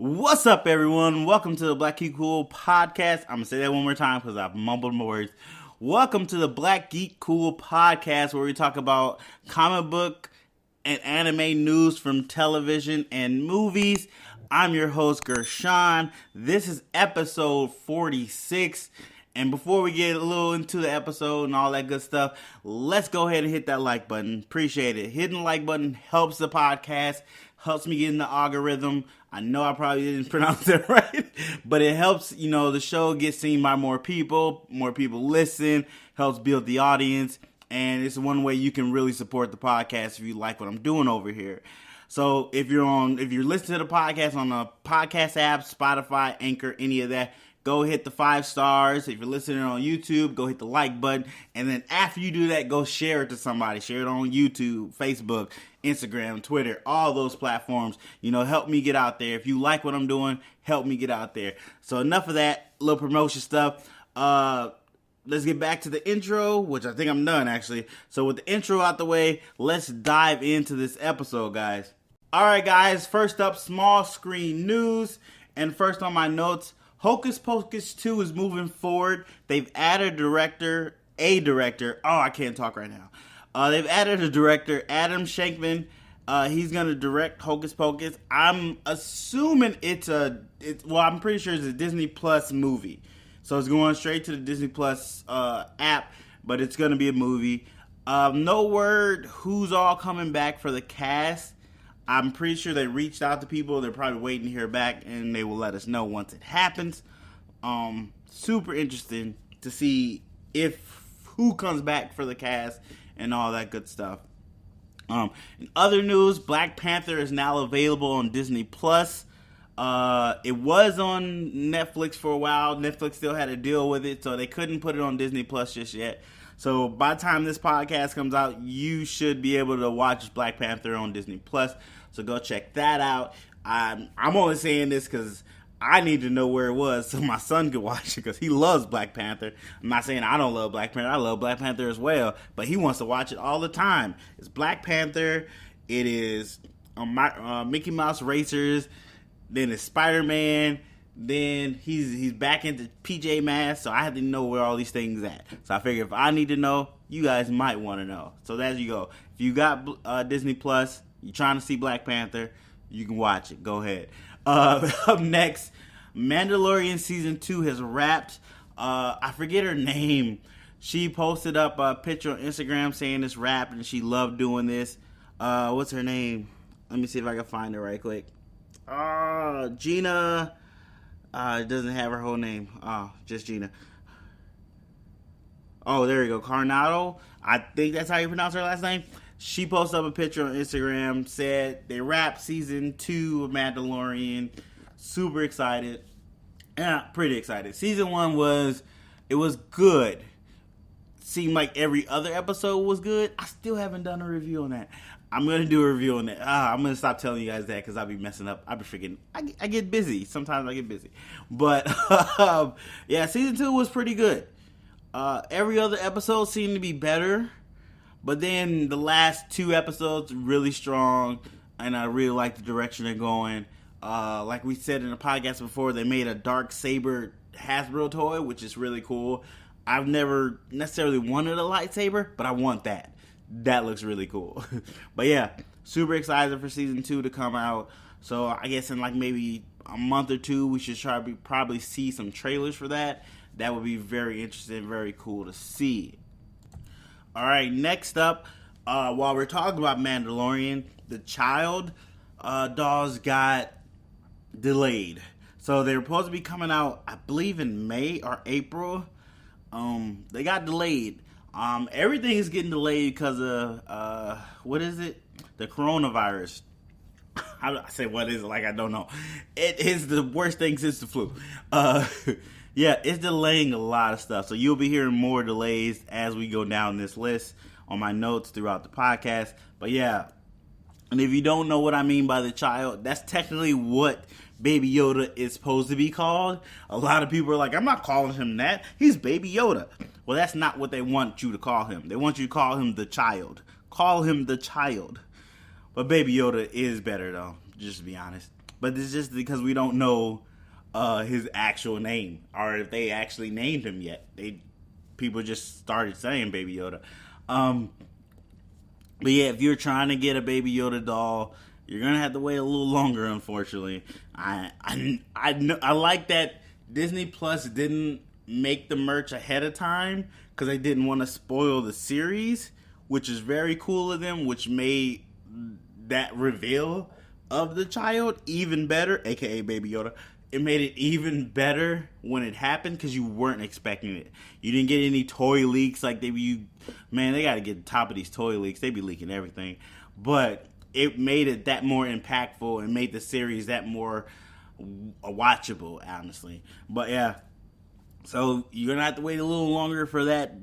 What's up, everyone? Welcome to the Black Geek Cool podcast. I'm going to say that one more time because I've mumbled my words. Welcome to the Black Geek Cool podcast, where we talk about comic book and anime news from television and movies. I'm your host, Gershon. This is episode 46. And before we get a little into the episode and all that good stuff, let's go ahead and hit that like button. Appreciate it. Hitting the like button helps the podcast, helps me get in the algorithm. I know I probably didn't pronounce that right, but it helps, the show get seen by more people listen, helps build the audience, and it's one way you can really support the podcast if you like what I'm doing over here. So if you're listening to the podcast on a podcast app, Spotify, Anchor, any of that, go hit the 5 stars. If you're listening on YouTube, go hit the like button. And then after you do that, go share it to somebody. Share it on YouTube, Facebook, Instagram, Twitter, all those platforms. Help me get out there. If you like what I'm doing, help me get out there. So enough of that little promotion stuff. Let's get back to the intro, which I think I'm done, actually. So with the intro out the way, let's dive into this episode, guys. All right, guys. First up, small screen news. And first on my notes, Hocus Pocus 2 is moving forward. They've added a director. Oh, I can't talk right now. They've added a director, Adam Shankman. He's going to direct Hocus Pocus. I'm assuming I'm pretty sure it's a Disney Plus movie. So it's going straight to the Disney Plus app, but it's going to be a movie. No word who's all coming back for the cast. I'm pretty sure they reached out to people. They're probably waiting to hear back, and they will let us know once it happens. Super interesting to see who comes back for the cast and all that good stuff. In other news, Black Panther is now available on Disney Plus. It was on Netflix for a while. Netflix still had to deal with it, so they couldn't put it on Disney Plus just yet. So by the time this podcast comes out, you should be able to watch Black Panther on Disney Plus. So go check that out. I'm only saying this because I need to know where it was so my son could watch it, because he loves Black Panther. I'm not saying I don't love Black Panther. I love Black Panther as well, but he wants to watch it all the time. It's Black Panther. It is Mickey Mouse Racers. Then it's Spider-Man. Then he's back into PJ Masks, so I have to know where all these things at. So I figure if I need to know, you guys might want to know. So there you go. If you got Disney Plus, you're trying to see Black Panther, you can watch it. Go ahead. Up next, Mandalorian Season 2 has wrapped. I forget her name. She posted up a picture on Instagram saying it's wrapped and she loved doing this. What's her name? Let me see if I can find her right quick. Gina. It doesn't have her whole name. Just Gina. Oh, there you go. Coronado. I think that's how you pronounce her last name. She posted up a picture on Instagram, said they wrapped season 2 of Mandalorian. Super excited. Yeah, pretty excited. Season 1 was good. Seemed like every other episode was good. I still haven't done a review on that. I'm going to do a review on that. I'm going to stop telling you guys that because I'll be messing up. I'll be forgetting. I get busy. Sometimes I get busy. But, yeah, season 2 was pretty good. Every other episode seemed to be better. But then the last 2 episodes, really strong. And I really like the direction they're going. Like we said in the podcast before, they made a Dark Saber Hasbro toy, which is really cool. I've never necessarily wanted a lightsaber, but I want that. That looks really cool. But yeah, super excited for season 2 to come out. So I guess in like maybe a month or 2, we should probably see some trailers for that. That would be very interesting, very cool to see. All right, next up, while we're talking about Mandalorian, the Child dolls got delayed. So they were supposed to be coming out, I believe, in May or April. They got delayed. Everything is getting delayed because of, what is it? The coronavirus. I say what is it like I don't know. It is the worst thing since the flu. Yeah, it's delaying a lot of stuff. So you'll be hearing more delays as we go down this list on my notes throughout the podcast. But yeah, and if you don't know what I mean by the Child, that's technically what Baby Yoda is supposed to be called. A lot of people are like, I'm not calling him that. He's Baby Yoda. Well, that's not what they want you to call him. They want you to call him the Child. Call him the Child. But Baby Yoda is better, though, just to be honest. But it's just because we don't know his actual name, or if they actually named him yet. People just started saying Baby Yoda. But yeah, if you're trying to get a Baby Yoda doll, you're gonna have to wait a little longer, unfortunately. I like that Disney Plus didn't make the merch ahead of time because they didn't want to spoil the series, which is very cool of them, which made that reveal of the child even better, aka Baby Yoda. It made it even better when it happened because you weren't expecting it. You didn't get any toy leaks like they got to get the top of these toy leaks. They be leaking everything. But it made it that more impactful and made the series that more watchable, honestly. But yeah, so you're going to have to wait a little longer for that.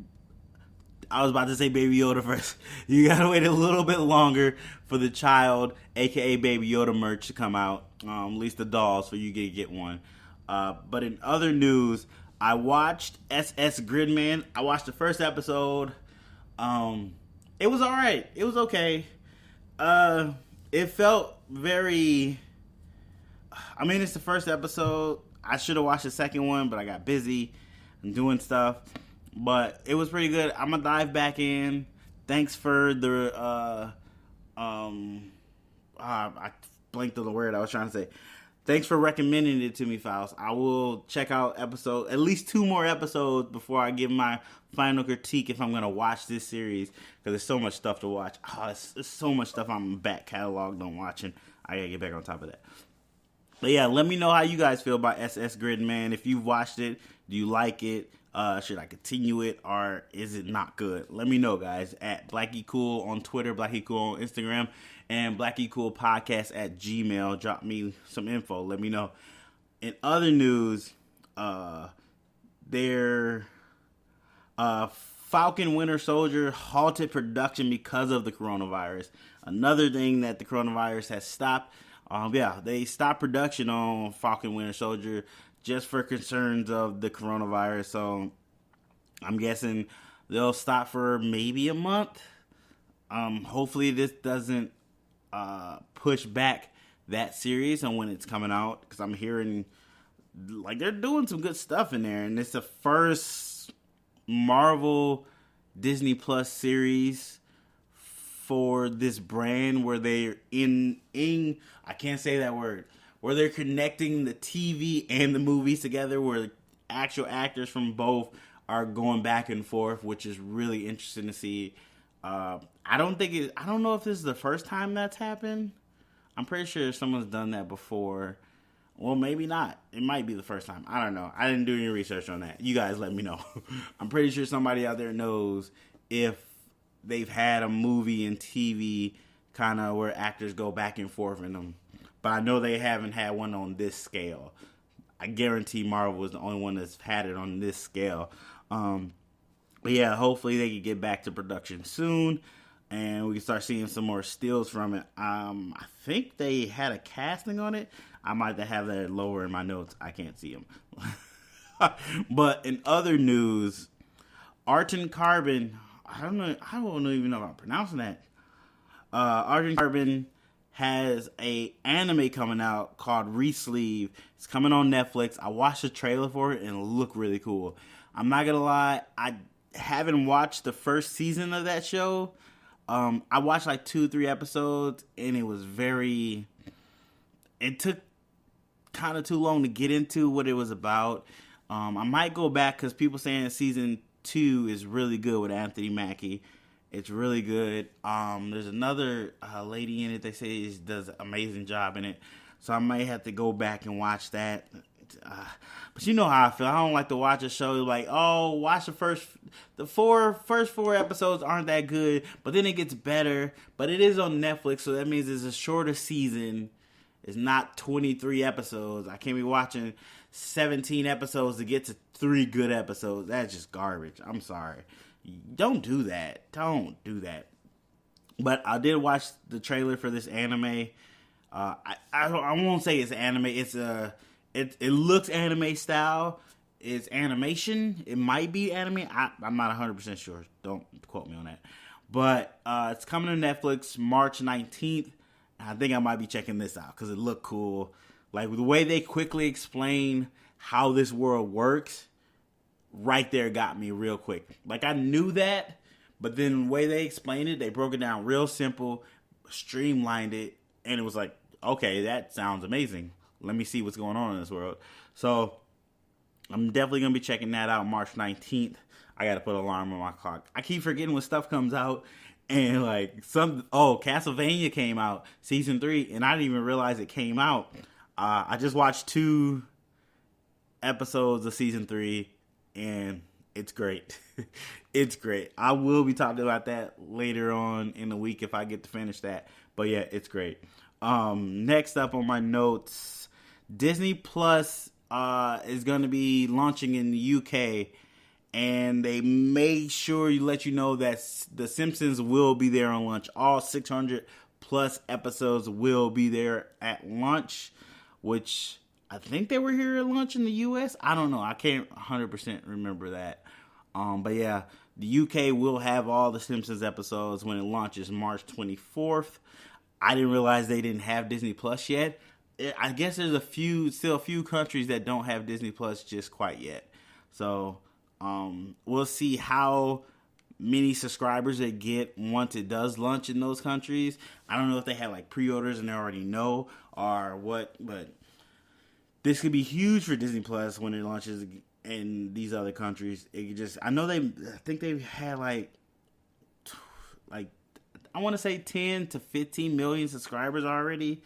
I was about to say Baby Yoda first. You got to wait a little bit longer for the child, aka Baby Yoda merch to come out. At least the dolls, for you to get one. But in other news, I watched SS Gridman. I watched the first episode. It was alright. It was okay. It felt very... I mean, it's the first episode. I should have watched the second one, but I got busy and doing stuff. But it was pretty good. I'm gonna dive back in. Thanks for the I blanked on the word I was trying to say. Thanks for recommending it to me, Faust. I will check out at least 2 more episodes before I give my final critique if I'm gonna watch this series, because there's so much stuff to watch. It's so much stuff I'm back cataloged on watching. I gotta get back on top of that. But yeah, let me know how you guys feel about SS Gridman. If you've watched it, do you like it? Should I continue it, or is it not good? Let me know, guys, at BlackGeekCool on Twitter, BlackGeekCool on Instagram, and BlackGeekCoolPodcast@gmail.com. Drop me some info. Let me know. In other news, Falcon Winter Soldier halted production because of the coronavirus. Another thing that the coronavirus has stopped. They stopped production on Falcon Winter Soldier just for concerns of the coronavirus. So I'm guessing they'll stop for maybe a month. Hopefully this doesn't push back that series on when it's coming out, because I'm hearing like they're doing some good stuff in there, and it's the first Marvel Disney Plus series for this brand where they're I can't say that word, where they're connecting the TV and the movies together, where actual actors from both are going back and forth, which is really interesting to see. I don't know if this is the first time that's happened. I'm pretty sure someone's done that before. Well, maybe not. It might be the first time. I don't know. I didn't do any research on that. You guys let me know. I'm pretty sure somebody out there knows if they've had a movie and TV kind of where actors go back and forth in them. But I know they haven't had one on this scale. I guarantee Marvel is the only one that's had it on this scale. But yeah, hopefully they can get back to production soon, and we can start seeing some more stills from it. I think they had a casting on it. I might have that lower in my notes. I can't see them. But in other news, Arton Carbon, I don't even know if I'm pronouncing that. Arton Carbon has a anime coming out called Resleeve. It's coming on Netflix. I watched the trailer for it and it looked really cool. I'm not gonna lie, I haven't watched the first season of that show. I watched like 2-3 episodes, and it took kind of too long to get into what it was about. I might go back because people saying season 2 is really good with Anthony Mackie. It's really good. There's another lady in it they say does an amazing job in it. So I might have to go back and watch that. But you know how I feel. I don't like to watch a show like, oh, watch the first 4 episodes aren't that good, but then it gets better. But it is on Netflix, so that means it's a shorter season. It's not 23 episodes. I can't be watching 17 episodes to get to 3 good episodes. That's just garbage. I'm sorry. Don't do that. Don't do that. But I did watch the trailer for this anime. I won't say it's anime. It looks anime style. It's animation. It might be anime. I'm not 100% sure. Don't quote me on that. But it's coming to Netflix March 19th. I think I might be checking this out because it looked cool. Like, the way they quickly explain how this world works, right there got me real quick. Like, I knew that, but then the way they explained it, they broke it down real simple, streamlined it, and it was like, okay, that sounds amazing. Let me see what's going on in this world. So, I'm definitely going to be checking that out March 19th. I got to put an alarm on my clock. I keep forgetting when stuff comes out. And like Castlevania came out, season 3, and I didn't even realize it came out. I just watched 2 episodes of season 3, and it's great. It's great. I will be talking about that later on in the week if I get to finish that. But yeah, it's great. Next up on my notes, Disney Plus is going to be launching in the UK. And they made sure to let you know that The Simpsons will be there on launch. All 600 plus episodes will be there at launch, which I think they were here at launch in the US. I don't know. I can't 100% remember that. But yeah, the UK will have all the Simpsons episodes when it launches March 24th. I didn't realize they didn't have Disney Plus yet. I guess there's still a few countries that don't have Disney Plus just quite yet. So we'll see how many subscribers they get once it does launch in those countries. I don't know if they have like pre-orders and they already know or what, but this could be huge for Disney Plus when it launches in these other countries. I think they had like I want to say 10 to 15 million subscribers already.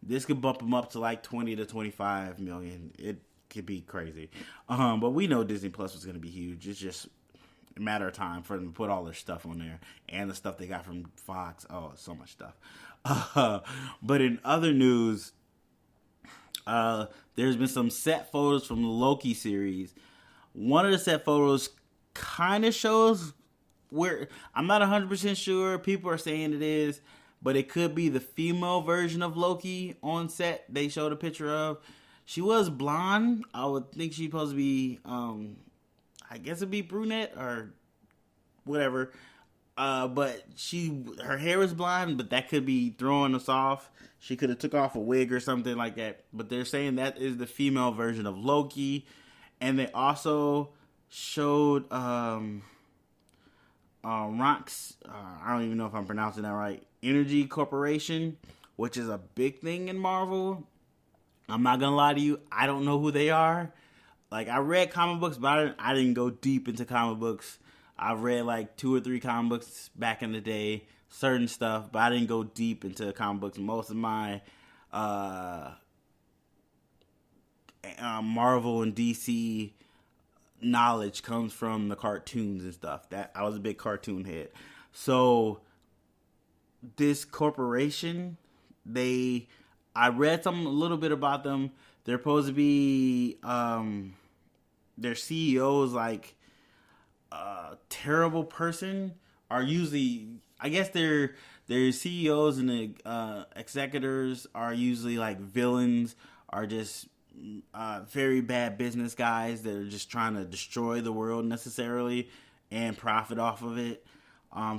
This could bump them up to like 20 to 25 million. It could be crazy. But we know Disney Plus was going to be huge. It's just a matter of time for them to put all their stuff on there. And the stuff they got from Fox. Oh, so much stuff. But in other news, there's been some set photos from the Loki series. One of the set photos kind of shows where, I'm not 100% sure. People are saying it is. But it could be the female version of Loki on set they showed a picture of. She was blonde. I would think she's supposed to be, I guess it'd be brunette or whatever. But her hair is blonde, but that could be throwing us off. She could have took off a wig or something like that. But they're saying that is the female version of Loki. And they also showed Rox, I don't even know if I'm pronouncing that right, Energy Corporation, which is a big thing in Marvel. I'm not gonna lie to you, I don't know who they are. Like, I read comic books, but I didn't go deep into comic books. I read like 2 or 3 comic books back in the day, certain stuff, but I didn't go deep into comic books. Most of my Marvel and DC knowledge comes from the cartoons and stuff. That I was a big cartoon head. So this corporation, I read a little bit about them. They're supposed to be their CEO is like a terrible person. Are usually, I guess their CEOs and the executors are usually like villains, are just very bad business guys that are just trying to destroy the world necessarily and profit off of it.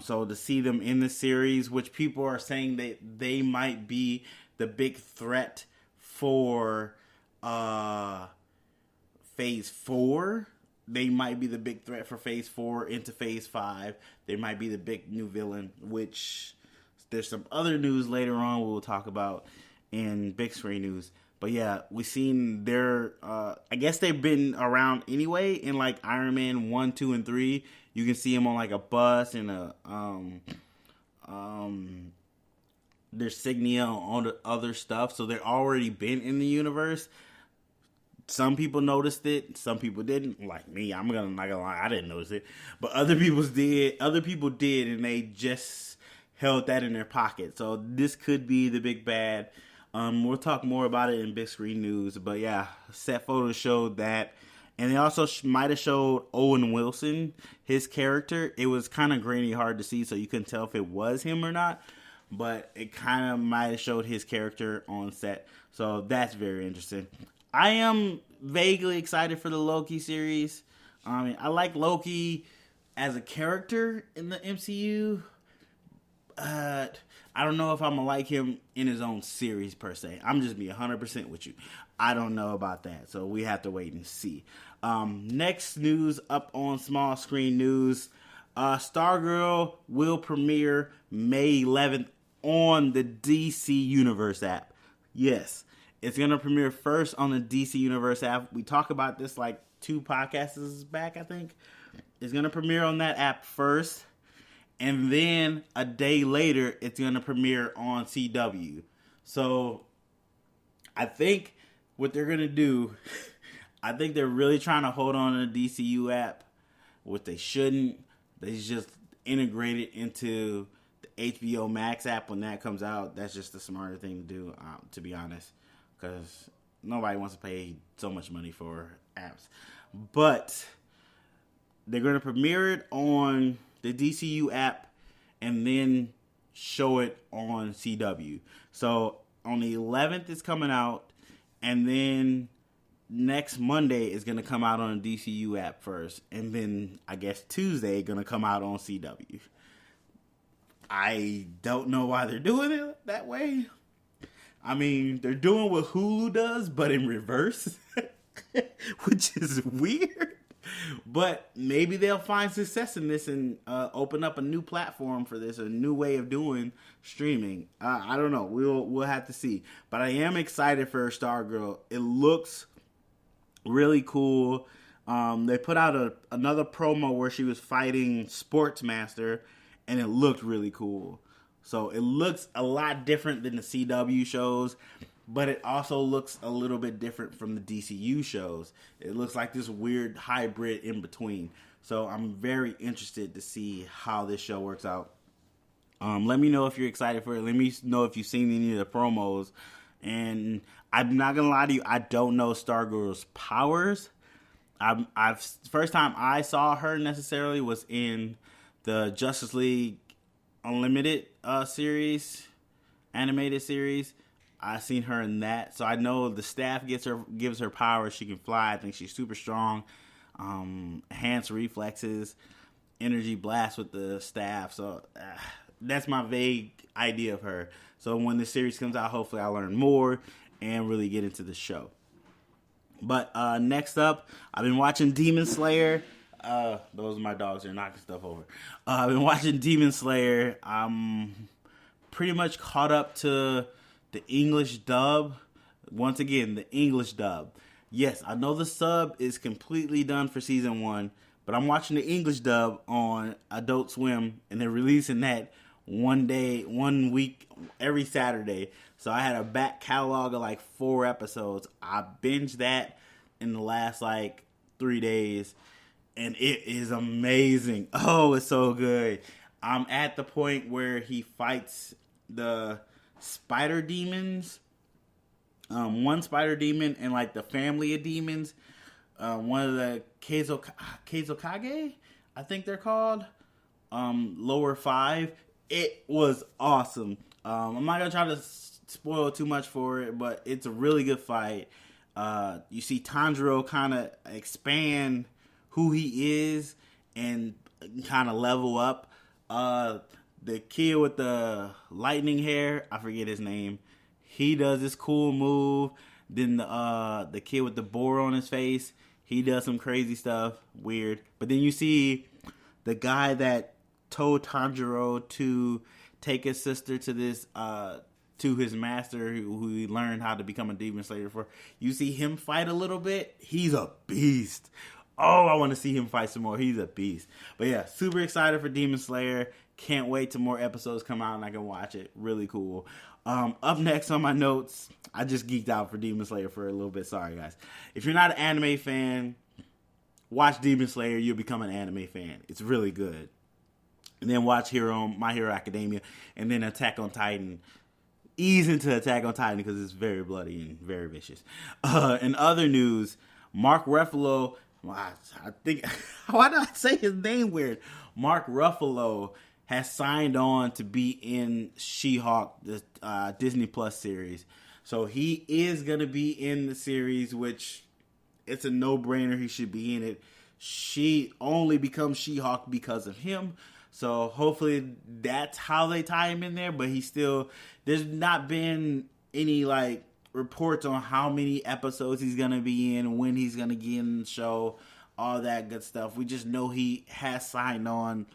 So to see them in the series, which people are saying that they might be the big threat for Phase 4. They might be the big threat for Phase 4 into Phase 5. They might be the big new villain, which there's some other news later on we'll talk about in big screen news. But yeah, we've seen their, I guess they've been around anyway in like Iron Man 1, 2, and 3. You can see them on like a bus and their signia on the other stuff. So they've already been in the universe. Some people noticed it, some people didn't. Like me, not gonna lie, I didn't notice it. But other people did, and they just held that in their pocket. So this could be the big bad. We'll talk more about it in big screen news. But yeah, set photos showed that. And they also might have showed Owen Wilson, his character. It was kind of grainy, hard to see, so you couldn't tell if it was him or not. But it kind of might have showed his character on set. So that's very interesting. I am vaguely excited for the Loki series. I like Loki as a character in the MCU. I don't know if I'm gonna like him in his own series per se. I'm just be 100% with you. I don't know about that, so we have to wait and see. Next news up on small screen news: Stargirl will premiere May 11th on the DC Universe app. Yes, it's gonna premiere first on the DC Universe app. We talked about this like 2 podcasts back, I think. It's gonna premiere on that app first. And then a day later, it's going to premiere on CW. So I think what they're going to do, I think they're really trying to hold on to the DCU app, which they shouldn't. They just integrate it into the HBO Max app when that comes out. That's just the smarter thing to do, to be honest, because nobody wants to pay so much money for apps. But they're going to premiere it on the DCU app and then show it on CW. So on the 11th it's coming out, and then next Monday is going to come out on the DCU app first, and then I guess Tuesday going to come out on CW. I don't know why they're doing it that way. I mean, they're doing what Hulu does, but in reverse, which is weird. But maybe they'll find success in this and open up a new platform for this, a new way of doing streaming. I don't know. We'll have to see. But I am excited for Stargirl. It looks really cool. They put out another promo where she was fighting Sportsmaster, and it looked really cool. So it looks a lot different than the CW shows, but it also looks a little bit different from the DCU shows. It looks like this weird hybrid in between. So I'm very interested to see how this show works out. Let me know if you're excited for it. Let me know if you've seen any of the promos. And I'm not going to lie to you, I don't know Stargirl's powers. First time I saw her necessarily was in the Justice League Unlimited series, animated series. I seen her in that, so I know the staff gives her power. She can fly. I think she's super strong. Enhanced reflexes, energy blast with the staff. So that's my vague idea of her. So when the series comes out, hopefully I'll learn more and really get into the show. But next up, I've been watching Demon Slayer. Those are my dogs. They're knocking stuff over. I've been watching Demon Slayer. I'm pretty much caught up to the English dub. Once again, the English dub. Yes, I know the sub is completely done for season 1, but I'm watching the English dub on Adult Swim, and they're releasing that one week, every Saturday. So I had a back catalog of like 4 episodes. I binged that in the last like 3 days, and it is amazing. Oh, it's so good. I'm at the point where he fights the spider demons, one spider demon and like the family of demons, one of the Keizokage, I think they're called, lower 5. It was awesome. I'm not gonna try to spoil too much for it, but it's a really good fight. You see Tanjiro kind of expand who he is and kind of level up. The kid with the lightning hair, I forget his name. He does this cool move. Then the kid with the boar on his face, he does some crazy stuff, weird. But then you see the guy that told Tanjiro to take his sister to this to his master, who he learned how to become a demon slayer for. You see him fight a little bit. He's a beast. Oh, I want to see him fight some more. He's a beast. But yeah, super excited for Demon Slayer. Can't wait till more episodes come out and I can watch it. Really cool. Up next on my notes, I just geeked out for Demon Slayer for a little bit. Sorry, guys. If you're not an anime fan, watch Demon Slayer. You'll become an anime fan. It's really good. And then watch My Hero Academia, and then Attack on Titan. Ease into Attack on Titan because it's very bloody and very vicious. In other news, Mark Ruffalo, I think, why did I say his name weird? Mark Ruffalo has signed on to be in She-Hulk, the Disney Plus series. So he is going to be in the series, which it's a no-brainer. He should be in it. She only becomes She-Hulk because of him. So hopefully that's how they tie him in there. But there's not been any like reports on how many episodes he's gonna be in, when he's gonna get in the show, all that good stuff. We just know he has signed on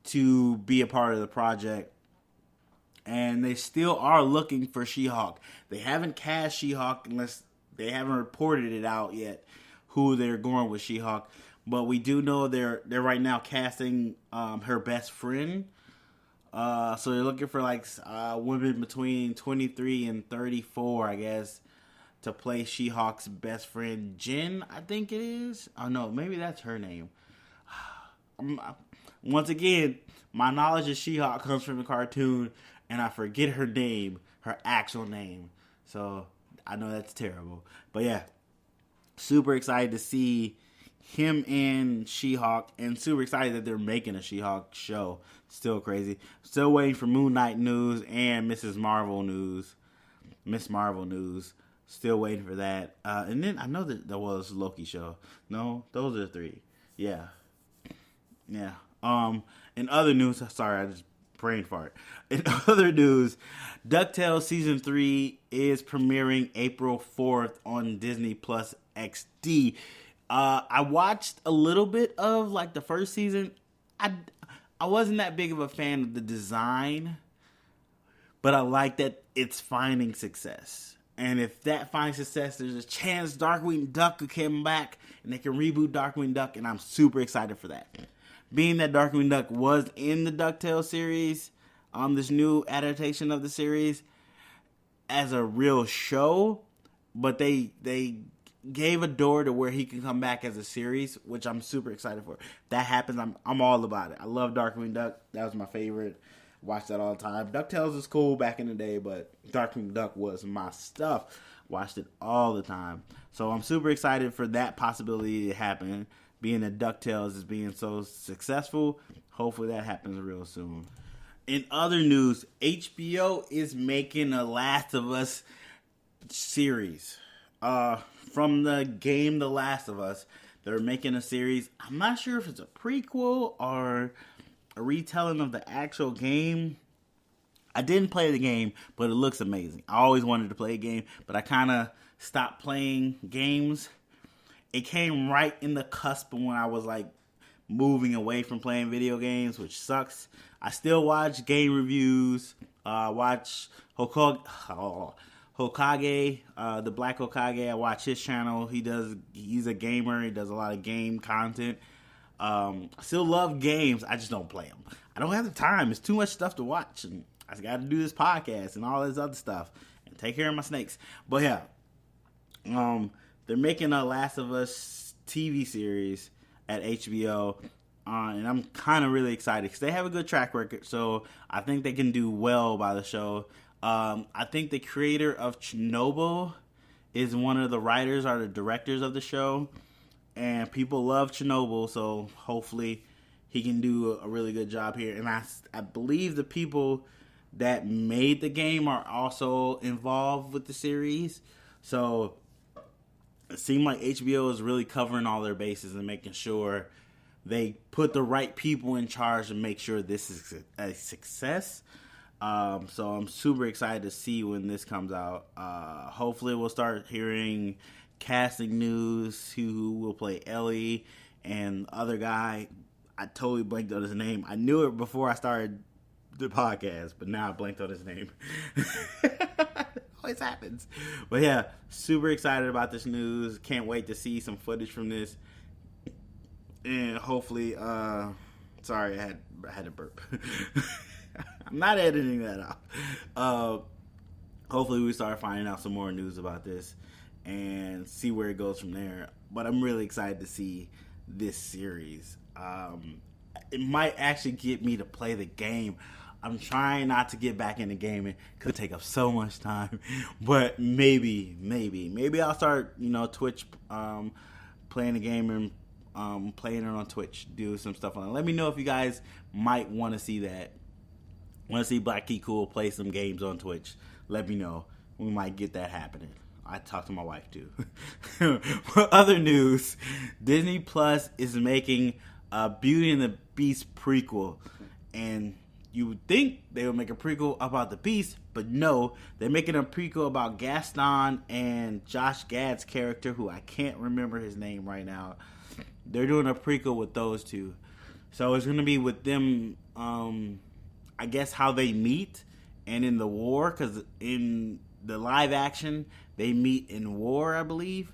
to be a part of the project. And they still are looking for She-Hulk. They haven't cast She-Hulk unless they haven't reported it out yet who they're going with She-Hulk. But we do know they're right now casting her best friend. So they're looking for like women between 23 and 34, I guess, to play She-Hulk's best friend, Jen, I think it is. Oh no, maybe that's her name. Once again, my knowledge of She-Hulk comes from the cartoon, and I forget her name, her actual name. So I know that's terrible. But yeah, super excited to see him and She-Hulk, and super excited that they're making a She-Hulk show. Still crazy. Still waiting for Moon Knight news and Miss Marvel news. Still waiting for that. And then I know that there was a Loki show. No, those are the three. Yeah. In other news, sorry, I just brain fart. In other news, DuckTales Season 3 is premiering April 4th on Disney Plus XD. I watched a little bit of like the first season. I wasn't that big of a fan of the design, but I like that it's finding success. And if that finds success, there's a chance Darkwing Duck could come back and they can reboot Darkwing Duck, and I'm super excited for that. Being that Darkwing Duck was in the DuckTales series, this new adaptation of the series, as a real show, but they gave a door to where he can come back as a series, which I'm super excited for. If that happens, I'm all about it. I love Darkwing Duck. That was my favorite. Watched that all the time. DuckTales was cool back in the day, but Darkwing Duck was my stuff. Watched it all the time. So I'm super excited for that possibility to happen. Being that DuckTales is being so successful, hopefully that happens real soon. In other news, HBO is making a Last of Us series. From the game The Last of Us, they're making a series. I'm not sure if it's a prequel or a retelling of the actual game. I didn't play the game, but it looks amazing. I always wanted to play a game, but I kind of stopped playing games. It came right in the cusp when I was like moving away from playing video games, which sucks. I still watch game reviews. Watch Hokage, the Black Hokage. I watch his channel. He's a gamer. He does a lot of game content. I still love games. I just don't play them. I don't have the time. It's too much stuff to watch, and I got to do this podcast and all this other stuff and take care of my snakes. But yeah, they're making a Last of Us TV series at HBO, and I'm kind of really excited because they have a good track record. So I think they can do well by the show. I think the creator of Chernobyl is one of the writers or the directors of the show, and people love Chernobyl, so hopefully he can do a really good job here. And I believe the people that made the game are also involved with the series, so it seemed like HBO is really covering all their bases and making sure they put the right people in charge to make sure this is a success. So I'm super excited to see when this comes out. Hopefully we'll start hearing casting news, who will play Ellie, and the other guy, I totally blanked on his name. I knew it before I started the podcast, but now I blanked on his name. Always happens. But yeah, super excited about this news. Can't wait to see some footage from this. And hopefully, sorry, I had to burp. I'm not editing that out. Hopefully we start finding out some more news about this and see where it goes from there. But I'm really excited to see this series. It might actually get me to play the game. I'm trying not to get back into gaming because it takes up so much time. But maybe I'll start, Twitch, playing the game and playing it on Twitch, do some stuff on it. Let me know if you guys might want to see that. Want to see Black Geek Cool play some games on Twitch? Let me know. We might get that happening. I talked to my wife too. For other news, Disney Plus is making a Beauty and the Beast prequel. And you would think they would make a prequel about the Beast, but no, they're making a prequel about Gaston and Josh Gad's character, who I can't remember his name right now. They're doing a prequel with those two. So it's going to be with them, I guess, how they meet and in the war, because in the live action, they meet in war, I believe.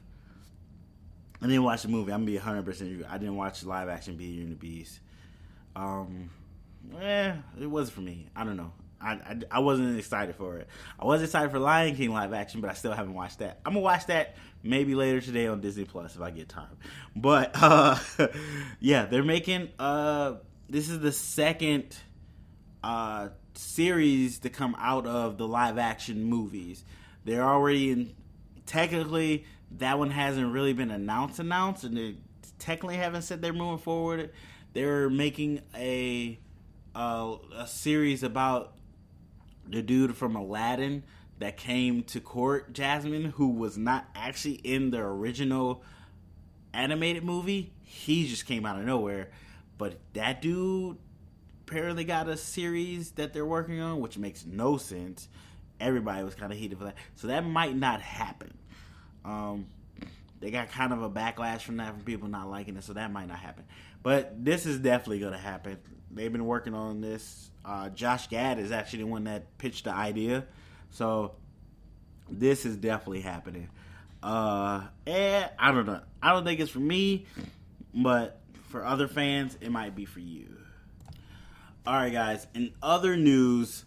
I didn't watch the movie. I'm going to be 100% sure. I didn't watch the live action Beauty and the Beast. It wasn't for me. I don't know. I wasn't excited for it. I was excited for Lion King live action, but I still haven't watched that. I'm going to watch that maybe later today on Disney Plus if I get time. But, yeah, they're making, this is the second series to come out of the live action movies. They're already in, technically, that one hasn't really been announced, and they technically haven't said they're moving forward. They're making a series about the dude from Aladdin that came to court Jasmine, who was not actually in the original animated movie. He just came out of nowhere. But that dude apparently got a series that they're working on, which makes no sense. Everybody was kind of heated for that. So that might not happen. They got kind of a backlash from that, from people not liking it, so that might not happen. But this is definitely going to happen. They've been working on this. Josh Gad is actually the one that pitched the idea. So this is definitely happening. And I don't know. I don't think it's for me, but for other fans, it might be for you. Alright, guys. In other news,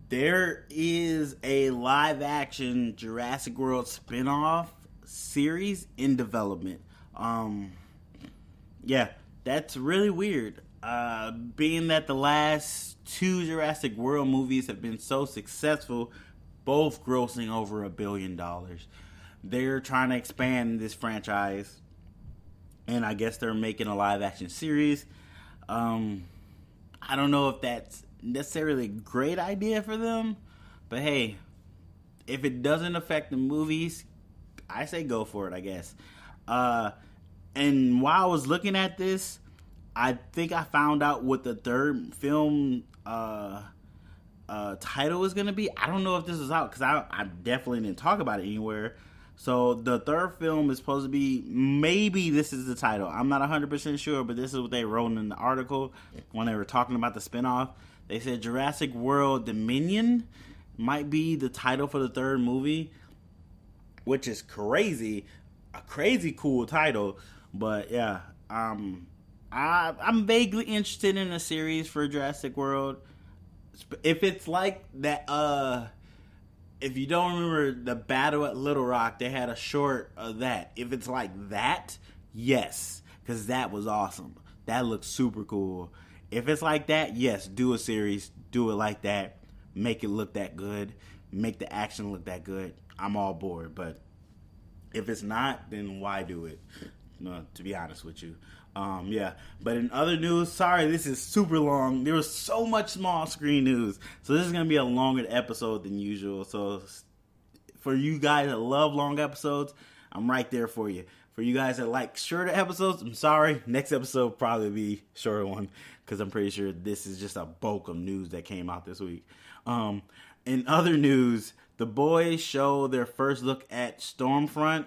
there is a live-action Jurassic World spinoff series in development. Yeah, that's really weird. Being that the last two Jurassic World movies have been so successful, both grossing over $1 billion. They're trying to expand this franchise, and I guess they're making a live-action series. I don't know if that's necessarily a great idea for them, but hey, if it doesn't affect the movies, I say go for it, I guess. And while I was looking at this, I think I found out what the third film title is going to be. I don't know if this is out, because I definitely didn't talk about it anywhere. So the third film is supposed to be, maybe this is the title. I'm not 100% sure, but this is what they wrote in the article when they were talking about the spinoff. They said Jurassic World Dominion might be the title for the third movie, which is crazy. A crazy cool title. But yeah, I'm vaguely interested in a series for Jurassic World. If it's like that, if you don't remember the Battle at Little Rock, they had a short of that. If it's like that, yes, because that was awesome. That looks super cool. If it's like that, yes, do a series, do it like that, make it look that good, make the action look that good. I'm all board. But if it's not, then why do it? No, to be honest with you. Yeah. But in other news, sorry, this is super long. There was so much small screen news. So this is going to be a longer episode than usual. So for you guys that love long episodes, I'm right there for you. For you guys that like shorter episodes, I'm sorry. Next episode will probably be a shorter one, because I'm pretty sure this is just a bulk of news that came out this week. In other news, the boys show their first look at Stormfront.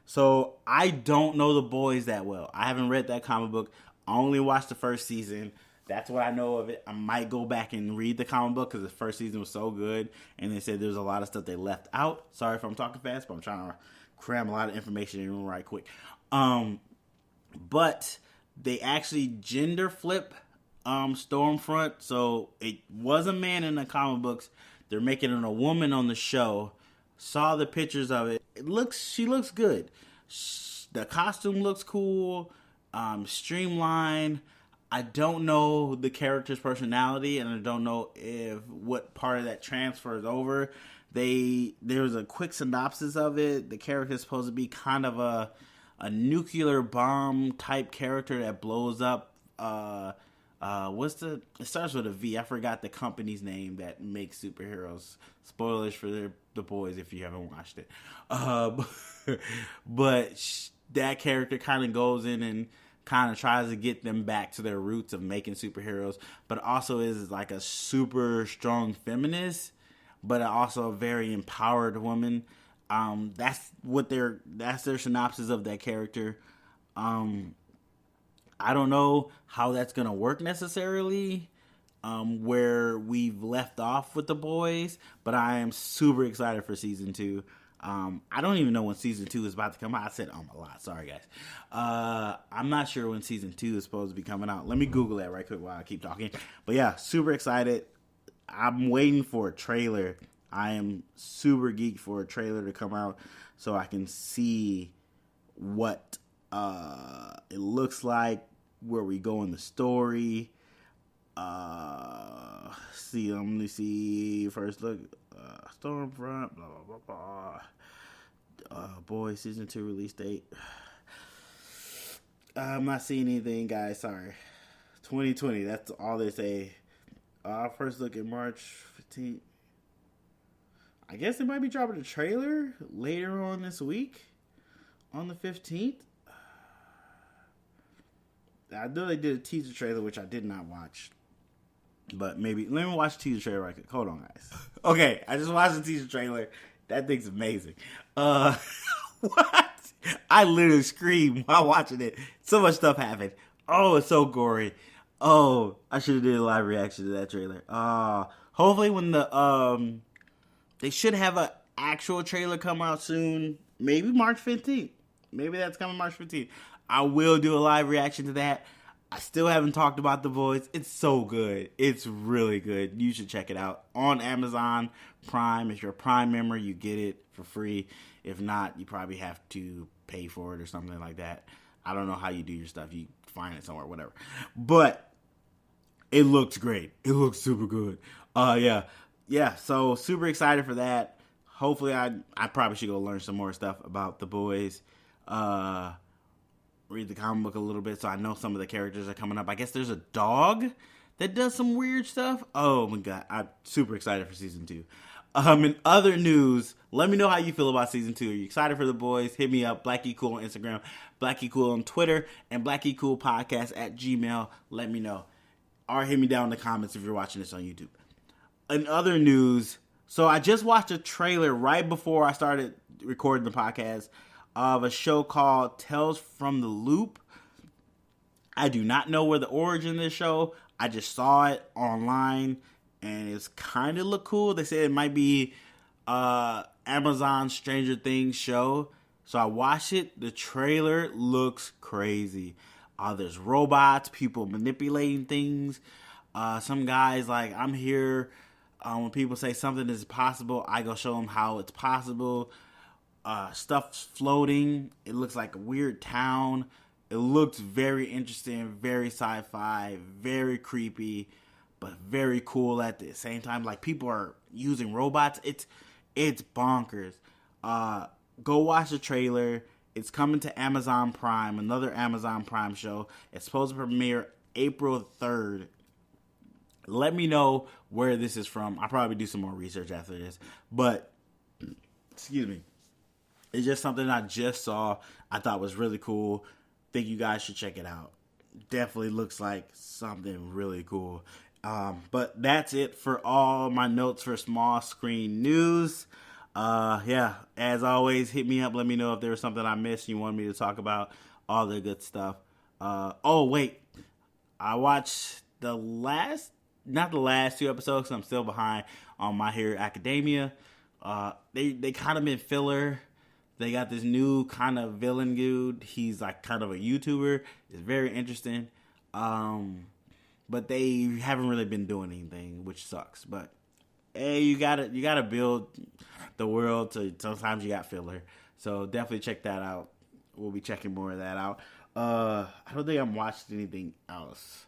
So I don't know the boys that well. I haven't read that comic book. I only watched the first season. That's what I know of it. I might go back and read the comic book, because the first season was so good. And they said there's a lot of stuff they left out. Sorry if I'm talking fast, but I'm trying to cram a lot of information in right quick. But they actually gender flip Stormfront. So it was a man in the comic books. They're making it a woman on the show. Saw the pictures of it. She looks good. The costume looks cool. Streamlined. I don't know the character's personality, and I don't know what part of that transfers over. There's a quick synopsis of it. The character is supposed to be kind of a nuclear bomb type character that blows up. It starts with a V. I forgot the company's name that makes superheroes. Spoilers for the boys if you haven't watched it. But that character kind of goes in and kind of tries to get them back to their roots of making superheroes, but also is like a super strong feminist, but also a very empowered woman. That's their synopsis of that character. I don't know how that's gonna work necessarily, where we've left off with the boys, but I am super excited for season 2. I don't even know when season 2 is about to come out. I said a lot. Sorry, guys. I'm not sure when season 2 is supposed to be coming out. Let me Google that right quick while I keep talking. But yeah, super excited. I'm waiting for a trailer. I am super geeked for a trailer to come out so I can see what it looks like, where we go in the story. Let me see. First look, Stormfront, blah blah blah blah. Boys season 2 release date. I'm not seeing anything, guys. Sorry. 2020. That's all they say. First look at March 15th. I guess they might be dropping a trailer later on this week, on the 15th. I know they did a teaser trailer, which I did not watch. But maybe, let me watch the teaser trailer right quick. Hold on, guys. Okay, I just watched the teaser trailer. That thing's amazing. What? I literally screamed while watching it. So much stuff happened. Oh, it's so gory. Oh, I should have did a live reaction to that trailer. Hopefully when they should have an actual trailer come out soon. Maybe March 15th. Maybe that's coming March 15th. I will do a live reaction to that. I still haven't talked about The Boys. It's so good. It's really good. You should check it out on Amazon Prime. If you're a Prime member, you get it for free. If not, you probably have to pay for it or something like that. I don't know how you do your stuff. You find it somewhere, whatever. But it looks great. It looks super good. Yeah. So super excited for that. Hopefully, I probably should go learn some more stuff about The Boys. Read the comic book a little bit so I know some of the characters are coming up. I guess there's a dog that does some weird stuff. Oh my god, I'm super excited for season 2. In other news, let me know how you feel about season 2. Are you excited for The Boys? Hit me up, BlackGeekCool on Instagram, BlackGeekCool on Twitter, and BlackGeekCoolPodcast@gmail. Let me know. Or hit me down in the comments if you're watching this on YouTube. In other news, so I just watched a trailer right before I started recording the podcast of a show called Tales from the Loop. I do not know where the origin of this show. I just saw it online and it's kind of look cool. They said it might be Amazon Stranger Things show. So I watched it. The trailer looks crazy. There's robots, people manipulating things. Some guys like, I'm here. When people say something is possible, I go show them how it's possible. Stuff's floating. It looks like a weird town. It looks very interesting, very sci-fi, very creepy, but very cool at the same time. Like, people are using robots. It's bonkers. Go watch the trailer. It's coming to Amazon Prime, another Amazon Prime show. It's supposed to premiere April 3rd. Let me know where this is from. I'll probably do some more research after this. But, excuse me. It's just something I just saw. I thought was really cool. Think you guys should check it out. Definitely looks like something really cool. But that's it for all my notes for small screen news. As always, hit me up. Let me know if there was something I missed you want me to talk about. All the good stuff. I watched not the last 2 episodes, because I'm still behind on My Hero Academia. They kind of been filler. They got this new kind of villain dude. He's like kind of a YouTuber. It's very interesting. But they haven't really been doing anything, which sucks. But hey, you gotta build the world. So sometimes you got filler. So definitely check that out. We'll be checking more of that out. I don't think I'm watching anything else.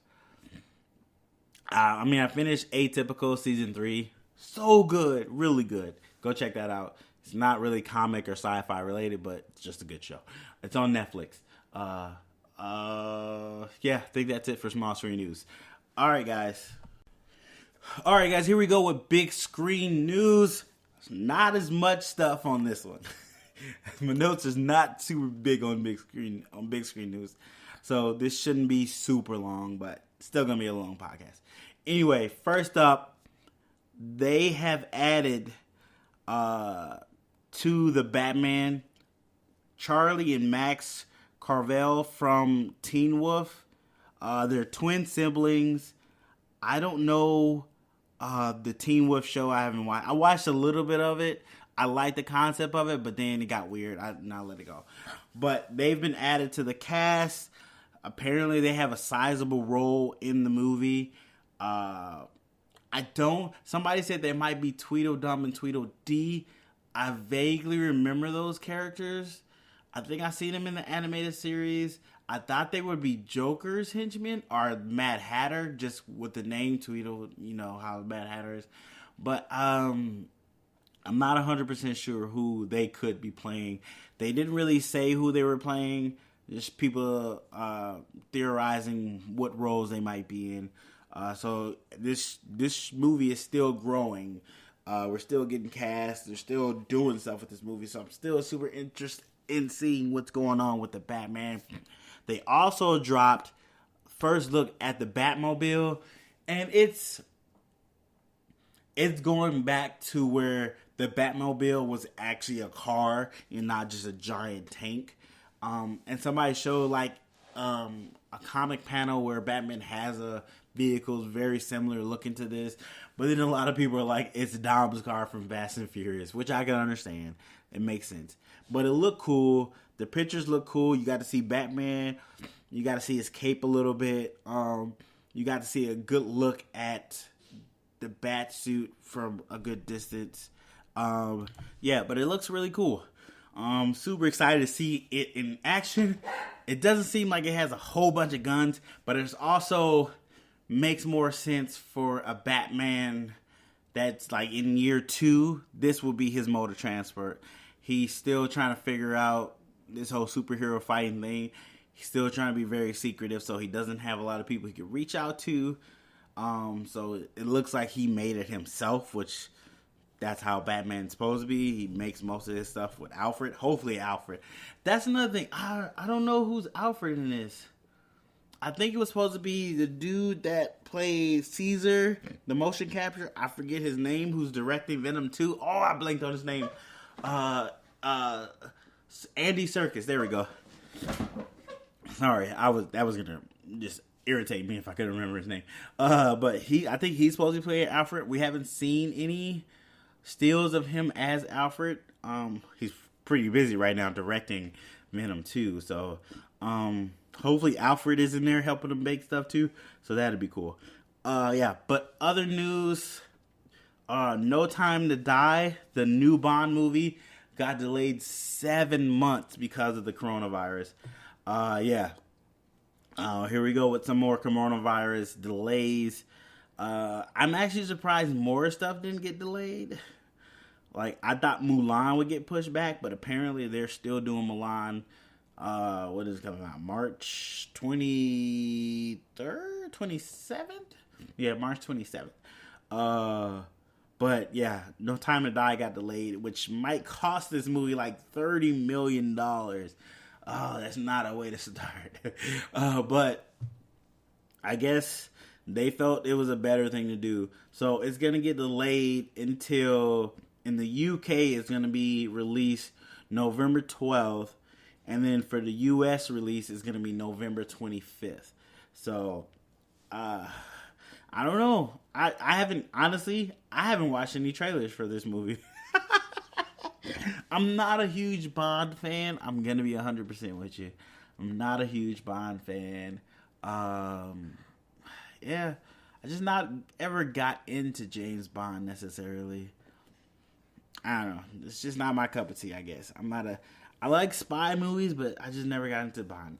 I finished Atypical season 3. So good, really good. Go check that out. It's not really comic or sci-fi related, but it's just a good show. It's on Netflix. I think that's it for small screen news. All right, guys, here we go with big screen news. Not as much stuff on this one. My notes is not super big on big screen news. So this shouldn't be super long, but still going to be a long podcast. Anyway, first up, they have added to the Batman Charlie and Max Carvel from Teen Wolf. They're twin siblings. I don't know the Teen Wolf show. I haven't watched. I watched a little bit of it. I like the concept of it, but then it got weird. I let it go. But they've been added to the cast. Apparently, they have a sizable role in the movie. Somebody said there might be Tweedledum and Tweedledee. I vaguely remember those characters. I think I seen them in the animated series. I thought they would be Joker's henchmen or Mad Hatter, just with the name Tweedle, you know how Mad Hatter is. But I'm not 100% sure who they could be playing. They didn't really say who they were playing. Just people theorizing what roles they might be in. So this movie is still growing. We're still getting cast. They're still doing stuff with this movie. So I'm still super interested in seeing what's going on with the Batman. They also dropped first look at the Batmobile, and it's going back to where the Batmobile was actually a car and not just a giant tank. And somebody showed a comic panel where Batman has a vehicle very similar looking to this, but then a lot of people are like, it's Dom's car from Fast and Furious, which I can understand. It makes sense. But it looked cool. The pictures look cool. You got to see Batman. You got to see his cape a little bit. You got to see a good look at the bat suit from a good distance. Yeah, but it looks really cool. Super excited to see it in action. It doesn't seem like it has a whole bunch of guns, but it also makes more sense for a Batman that's like in year 2. This will be his mode of transport. He's still trying to figure out this whole superhero fighting thing. He's still trying to be very secretive, so he doesn't have a lot of people he can reach out to. So it looks like he made it himself, which that's how Batman's supposed to be. He makes most of his stuff with Alfred. Hopefully Alfred. That's another thing. I don't know who's Alfred in this. I think it was supposed to be the dude that played Caesar, the motion capture. I forget his name, who's directing Venom 2. Oh, I blinked on his name. Andy Serkis. There we go. Sorry, that was gonna just irritate me if I couldn't remember his name. But I think he's supposed to play Alfred. We haven't seen any stills of him as Alfred. He's pretty busy right now directing Venom 2. So, hopefully Alfred is in there helping him make stuff too. So that'd be cool. Yeah. But other news. No Time to Die, the new Bond movie, got delayed 7 months because of the coronavirus. Yeah. Here we go with some more coronavirus delays. I'm actually surprised more stuff didn't get delayed. Like, I thought Mulan would get pushed back, but apparently they're still doing Mulan. What is it coming out? March 23rd? 27th? Yeah, March 27th. But yeah, No Time to Die got delayed, which might cost this movie like $30 million. Oh, that's not a way to start. But I guess they felt it was a better thing to do. So it's going to get delayed until, in the UK, it's going to be released November 12th. And then for the US release, it's going to be November 25th. So, I don't know. I haven't watched any trailers for this movie. I'm not a huge Bond fan. I'm going to be 100% with you. I'm not a huge Bond fan. Yeah. I just not ever got into James Bond necessarily. I don't know. It's just not my cup of tea, I guess. I like spy movies, but I just never got into Bond.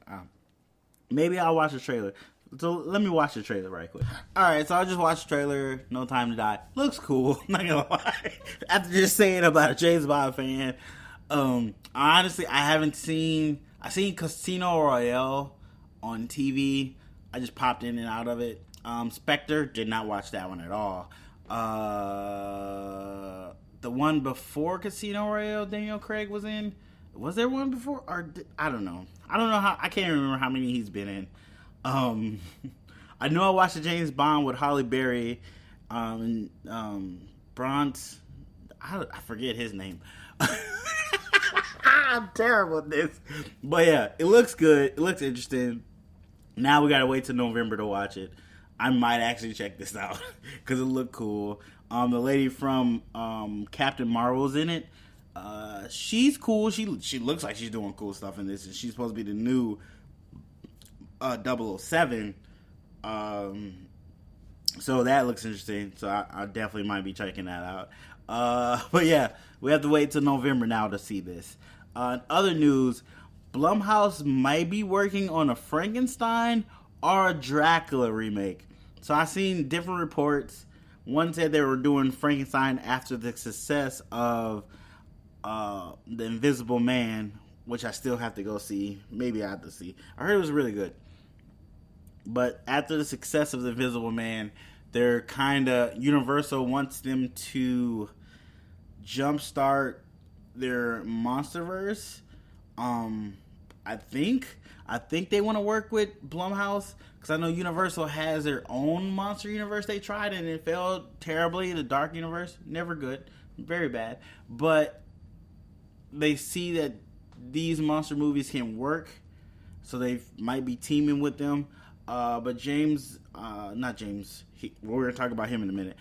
Maybe I'll watch a trailer. So let me watch the trailer right quick. Alright, so I just watched the trailer, No Time to Die. Looks cool, not gonna lie. After just saying about a James Bond fan. Honestly, I seen Casino Royale on TV. I just popped in and out of it. Spectre, did not watch that one at all. The one before Casino Royale Daniel Craig was in, Was there one before? I don't know. I don't know how. I can't remember how many he's been in. I know I watched the James Bond with Halle Berry. Bronze. I forget his name. I'm terrible at this. But yeah, it looks good. It looks interesting. Now we gotta wait till November to watch it. I might actually check this out because it looked cool. The lady from Captain Marvel's in it. She's cool. She looks like she's doing cool stuff in this. And she's supposed to be the new 007. So that looks interesting. So I definitely might be checking that out. But yeah, we have to wait till November now to see this. In other news, Blumhouse might be working on a Frankenstein or a Dracula remake. So I've seen different reports. One said they were doing Frankenstein after the success of The Invisible Man, which I still have to go see. Maybe I have to see. I heard it was really good. But after the success of The Invisible Man, they're kind of... Universal wants them to jumpstart their MonsterVerse. I think they want to work with Blumhouse, because I know Universal has their own monster universe they tried and it failed terribly. The Dark Universe, never good, very bad. But they see that these monster movies can work, so they might be teaming with them. But not James, we're going to talk about him in a minute.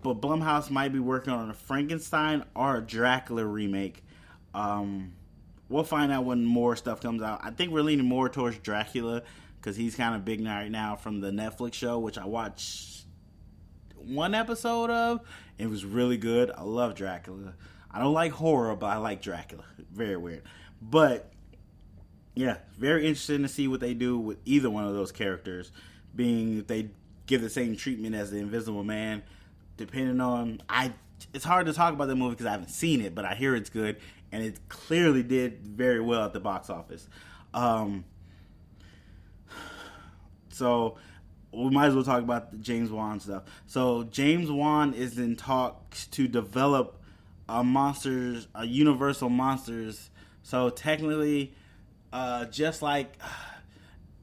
But Blumhouse might be working on a Frankenstein or a Dracula remake. We'll find out when more stuff comes out. I think we're leaning more towards Dracula because he's kind of big right now from the Netflix show, which I watched one episode of. It was really good. I love Dracula. I don't like horror, but I like Dracula. Very weird. But yeah, very interesting to see what they do with either one of those characters, being if they give the same treatment as the Invisible Man. Depending on... It's hard to talk about the movie because I haven't seen it, but I hear it's good, and it clearly did very well at the box office. So we might as well talk about the James Wan stuff. So James Wan is in talks to develop a Universal Monsters. So technically, just like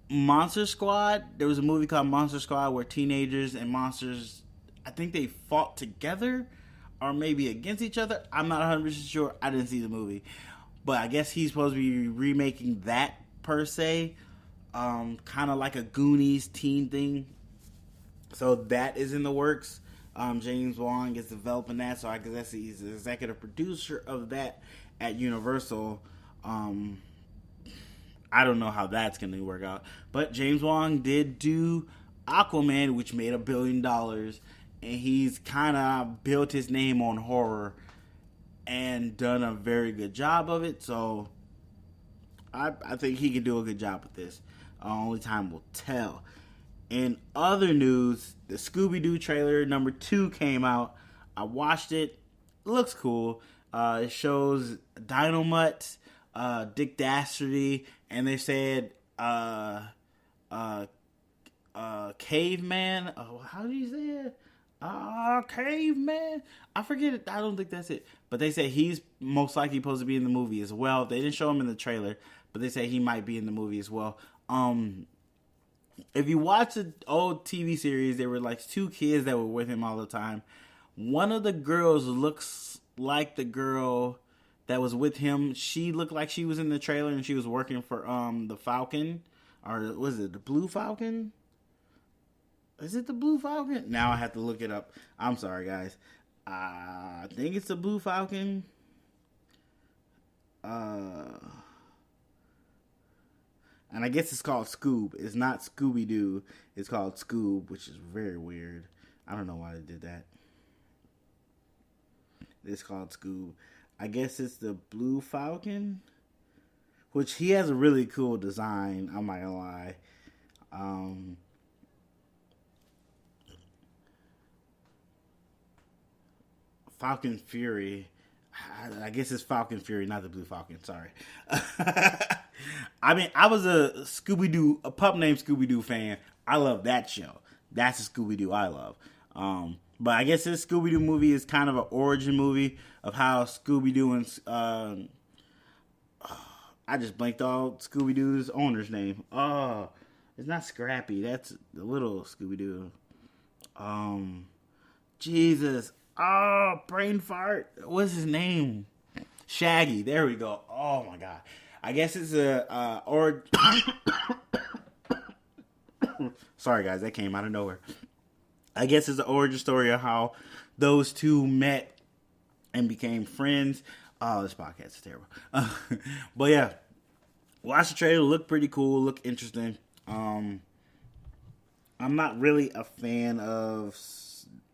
Monster Squad, there was a movie called Monster Squad where teenagers and monsters, I think they fought together or maybe against each other. I'm not 100% sure. I didn't see the movie. But I guess he's supposed to be remaking that per se. Kind of like a Goonies teen thing. So that is in the works. James Wan is developing that. So I guess he's the executive producer of that at Universal. I don't know how that's going to work out. But James Wan did do Aquaman, which made $1 billion. And he's kind of built his name on horror and done a very good job of it. So I think he can do a good job with this. Only time will tell. In other news, the Scooby-Doo trailer number 2 came out. I watched it. It looks cool. It shows Dynomutt, Dick Dastardly, and they said Caveman. Oh, how do you say it? Caveman. I forget it. I don't think that's it. But they say he's most likely supposed to be in the movie as well. They didn't show him in the trailer, but they say he might be in the movie as well. If you watch the old TV series, there were like 2 kids that were with him all the time. One of the girls looks like the girl that was with him. She looked like she was in the trailer and she was working for the Falcon, or was it the Blue Falcon? Is it the Blue Falcon? Now I have to look it up. I'm sorry, guys. I think it's the Blue Falcon. And I guess it's called Scoob. It's not Scooby-Doo. It's called Scoob, which is very weird. I don't know why they did that. It's called Scoob. I guess it's the Blue Falcon, which he has a really cool design. I'm not gonna lie. Falcon Fury. I guess it's Falcon Fury, not the Blue Falcon. Sorry. I mean, I was a pup named Scooby-Doo fan. I love that show. That's a Scooby-Doo I love. But I guess this Scooby-Doo movie is kind of an origin movie of how Scooby-Doo and I just blanked out Scooby-Doo's owner's name. Oh, it's not Scrappy. That's the little Scooby-Doo. Jesus. Oh, brain fart. What's his name? Shaggy. There we go. Oh my God. I guess it's sorry guys, that came out of nowhere. I guess it's the origin story of how those two met and became friends. Oh, this podcast is terrible. But yeah, watch the trailer. Look pretty cool. Look interesting. I'm not really a fan of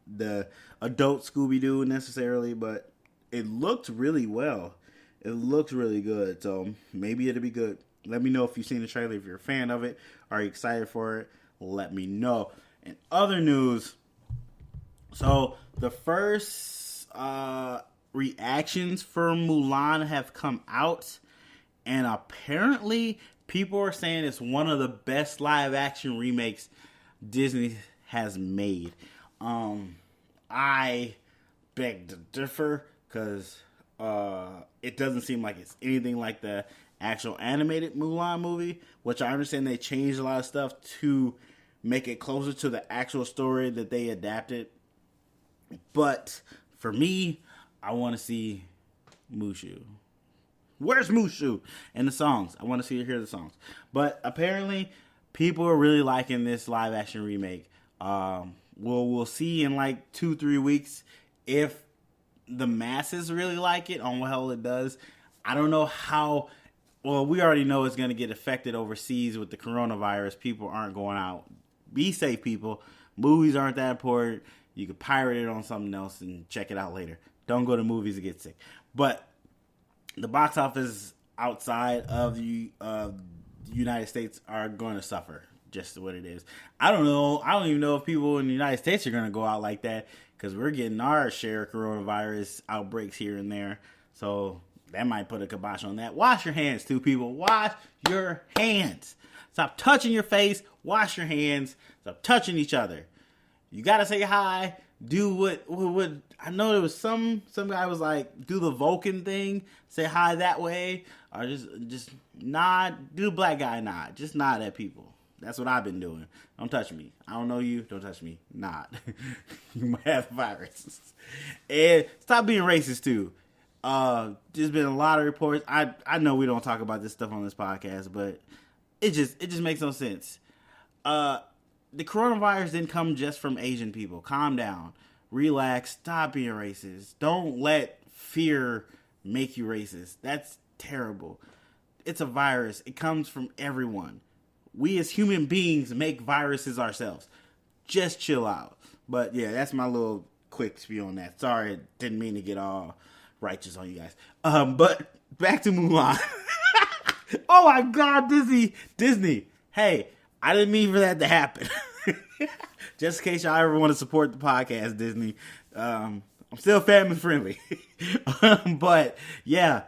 the adult Scooby-Doo necessarily, but it looked really well. It looks really good, so maybe it'll be good. Let me know if you've seen the trailer. If you're a fan of it, are you excited for it? Let me know. In other news, so the first reactions for Mulan have come out, and apparently people are saying it's one of the best live action remakes Disney has made. I beg to differ because it doesn't seem like it's anything like the actual animated Mulan movie, which I understand they changed a lot of stuff to make it closer to the actual story that they adapted. But for me, I want to see Mushu. Where's Mushu? And the songs. I want to hear the songs. But apparently, people are really liking this live action remake. We'll see in like 2-3 weeks if the masses really like it, on what hell it does. I don't know how. Well, we already know it's going to get affected overseas with the coronavirus. People aren't going out. Be safe, people. Movies aren't that important. You can pirate it on something else and check it out later. Don't go to movies to get sick. But the box office outside of the United States are going to suffer. Just what it is. I don't know. I don't even know if people in the United States are going to go out like that, because we're getting our share of coronavirus outbreaks here and there. So that might put a kibosh on that. Wash your hands, too, people. Wash your hands. Stop touching your face. Wash your hands. Stop touching each other. You got to say hi. Do what I know there was some guy was like, do the Vulcan thing. Say hi that way. Or just nod. Do the black guy nod. Just nod at people. That's what I've been doing. Don't touch me. I don't know you. Don't touch me. Nod. You might have the virus. And stop being racist, too. There's been a lot of reports. I know we don't talk about this stuff on this podcast, but it just makes no sense. The coronavirus didn't come just from Asian people. Calm down. Relax. Stop being racist. Don't let fear make you racist. That's terrible. It's a virus. It comes from everyone. We as human beings make viruses ourselves. Just chill out. But yeah, that's my little quick spiel on that. Sorry, didn't mean to get all righteous on you guys. But back to Mulan. Oh my God, Disney. Hey, I didn't mean for that to happen. Just in case y'all ever want to support the podcast, Disney. I'm still family friendly. But yeah.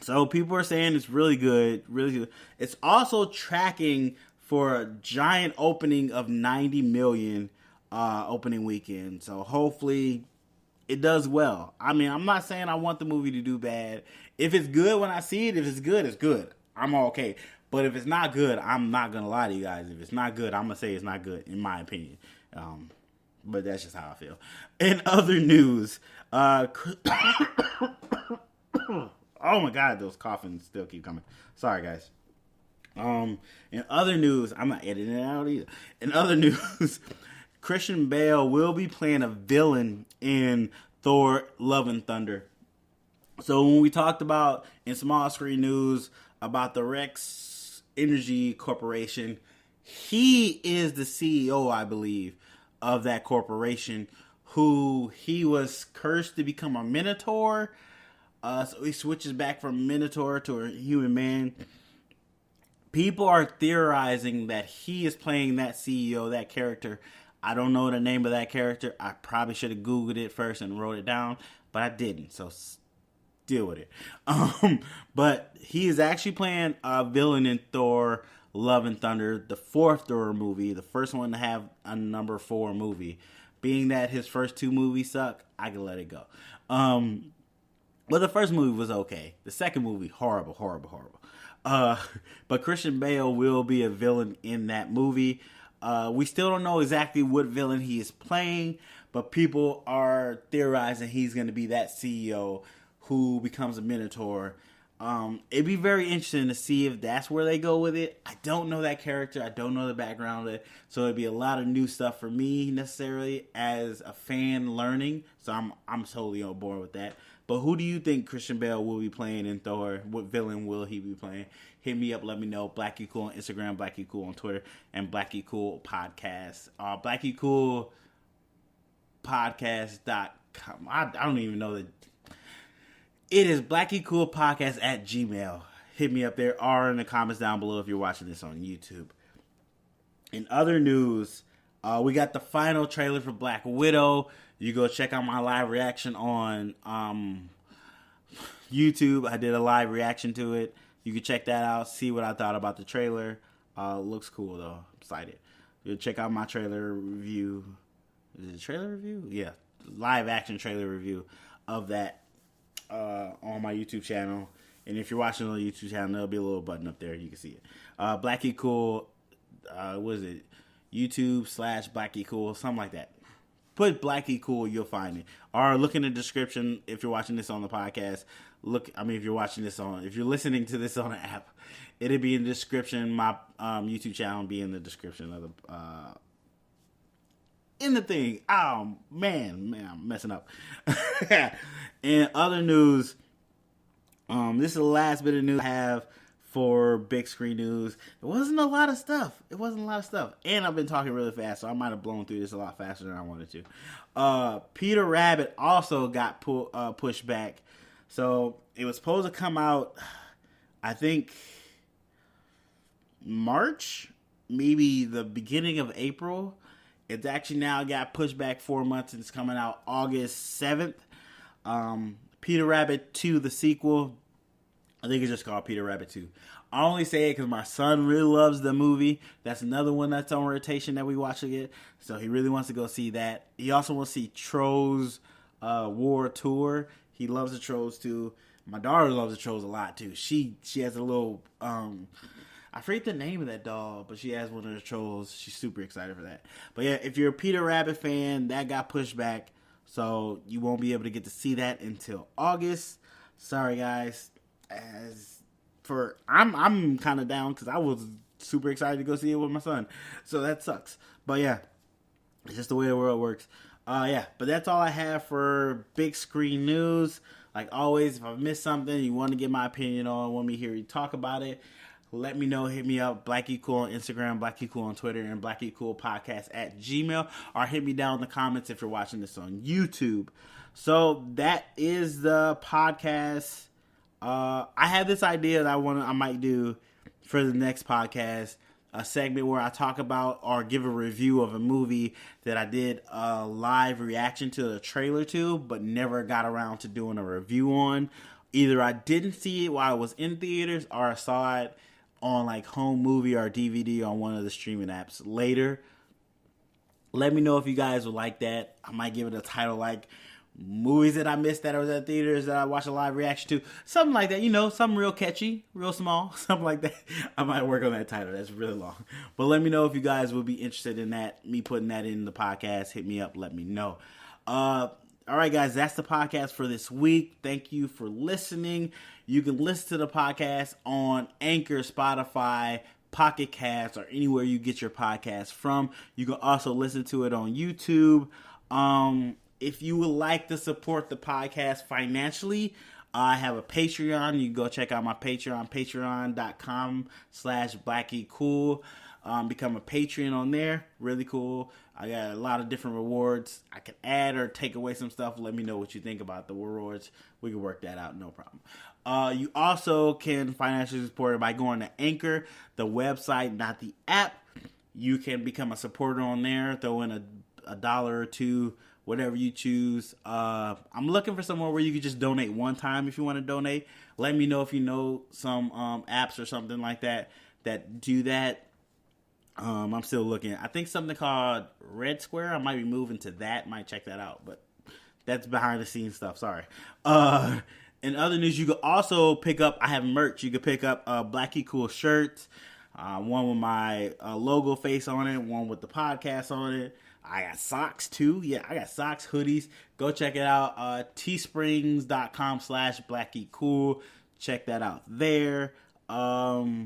So people are saying it's really good, really good. It's also tracking for a giant opening of 90 million opening weekend. So hopefully it does well. I mean, I'm not saying I want the movie to do bad. If it's good when I see it, if it's good, it's good. I'm okay. But if it's not good, I'm not going to lie to you guys. If it's not good, I'm going to say it's not good, in my opinion. But that's just how I feel. In other news, oh my God, those coughings still keep coming. Sorry, guys. In other news, I'm not editing it out either. In other news, Christian Bale will be playing a villain in Thor: Love and Thunder. So when we talked about in small screen news about the Rex Energy Corporation, he is the CEO, I believe, of that corporation, who he was cursed to become a Minotaur. So he switches back from Minotaur to a human man. People are theorizing that he is playing that CEO, that character. I don't know the name of that character. I probably should have Googled it first and wrote it down, but I didn't. So deal with it. But he is actually playing a villain in Thor: Love and Thunder, the fourth Thor movie, the first one to have a number 4 movie. Being that his first 2 movies suck, I can let it go. But the first movie was okay. The second movie, horrible. But Christian Bale will be a villain in that movie. We still don't know exactly what villain he is playing, but people are theorizing he's going to be that CEO who becomes a Minotaur. It'd be very interesting to see if that's where they go with it. I don't know that character. I don't know the background of it. So it'd be a lot of new stuff for me necessarily as a fan learning. So I'm totally on board with that. But who do you think Christian Bale will be playing in Thor? What villain will he be playing? Hit me up. Let me know. BlackGeekCool on Instagram, BlackGeekCool on Twitter, and BlackGeekCool podcast. BlackGeekCool podcast.com. I don't even know that. It is BlackGeekCool podcast at Gmail. Hit me up there or in the comments down below if you're watching this on YouTube. In other news, we got the final trailer for Black Widow. You go check out my live reaction on YouTube. I did a live reaction to it. You can check that out, see what I thought about the trailer. Looks cool, though. I'm excited. You'll check out my trailer review. Is it a trailer review? Yeah. Live action trailer review of that on my YouTube channel. And if you're watching on the YouTube channel, there'll be a little button up there. You can see it. BlackGeekCool, what is it? YouTube/BlackGeekCool, something like that. Put BlackGeekCool, you'll find it. Or look in the description if you're watching this on the podcast. If you're listening to this on an app, it'll be in the description. My YouTube channel will be in the description of the in the thing. Oh man, I'm messing up. In other news, this is the last bit of news I have for big screen news. It wasn't a lot of stuff. And I've been talking really fast, so I might have blown through this a lot faster than I wanted to. Peter Rabbit also got pushed back. So it was supposed to come out, I think, March, maybe the beginning of April. It's actually now got pushed back 4 months, and it's coming out August 7th. Peter Rabbit 2, the sequel. I think it's just called Peter Rabbit 2. I only say it because my son really loves the movie. That's another one that's on rotation that we watch again. So he really wants to go see that. He also wants to see Trolls War Tour. He loves the Trolls too. My daughter loves the Trolls a lot too. She has a little I forget the name of that doll, but she has one of the Trolls. She's super excited for that. But yeah, if you're a Peter Rabbit fan, that got pushed back. So you won't be able to get to see that until August. Sorry guys. I'm kind of down because I was super excited to go see it with my son. So that sucks. But yeah, it's just the way the world works. But that's all I have for big screen news. Like always, if I missed something you want to get my opinion on, want me to hear you talk about it, let me know. Hit me up, BlackGeekCool on Instagram, BlackGeekCool on Twitter, and BlackGeekCool podcast at Gmail. Or hit me down in the comments if you're watching this on YouTube. So that is the podcast. I have this idea that I might do for the next podcast, a segment where I talk about or give a review of a movie that I did a live reaction to the trailer to, but never got around to doing a review on. Either I didn't see it while I was in theaters, or I saw it on like home movie or DVD on one of the streaming apps later. Let me know if you guys would like that. I might give it a title like movies that I missed that I was at theaters that I watched a live reaction to. Something like that, something real catchy, real small, something like that. I might work on that title. That's really long. But let me know if you guys would be interested in that, me putting that in the podcast. Hit me up, let me know. All right, guys, that's the podcast for this week. Thank you for listening. You can listen to the podcast on Anchor, Spotify, Pocket Cast, or anywhere you get your podcast from. You can also listen to it on YouTube. If you would like to support the podcast financially, I have a Patreon. You can go check out my Patreon, patreon.com/BlackGeekCool. Become a Patreon on there. Really cool. I got a lot of different rewards. I can add or take away some stuff. Let me know what you think about the rewards. We can work that out, no problem. You also can financially support it by going to Anchor, the website, not the app. You can become a supporter on there. Throw in a dollar or two, whatever you choose. I'm looking for somewhere where you can just donate one time if you want to donate. Let me know if you know some apps or something like that do that. I'm still looking. I think something called Red Square. I might be moving to that. Might check that out, but that's behind the scenes stuff. Sorry. In other news, you can also pick up, I have merch. You can pick up Black Geek Cool shirts, one with my logo face on it, one with the podcast on it. I got socks too. Yeah, I got socks, hoodies. Go check it out. teesprings.com/BlackGeekCool. Check that out there. I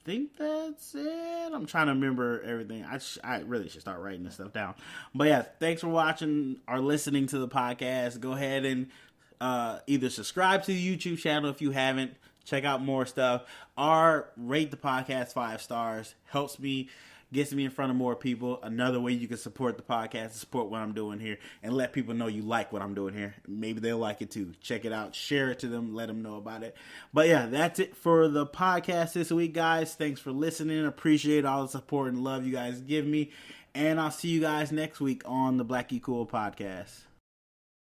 think that's it. I'm trying to remember everything. I really should start writing this stuff down. But yeah, thanks for watching or listening to the podcast. Go ahead and either subscribe to the YouTube channel if you haven't. Check out more stuff. Or rate the podcast 5 stars. Helps me, gets me in front of more people. Another way you can support the podcast, support what I'm doing here, and let people know you like what I'm doing here. Maybe they'll like it too. Check it out. Share it to them. Let them know about it. But yeah, that's it for the podcast this week, guys. Thanks for listening. Appreciate all the support and love you guys give me. And I'll see you guys next week on the Black Geek Cool podcast.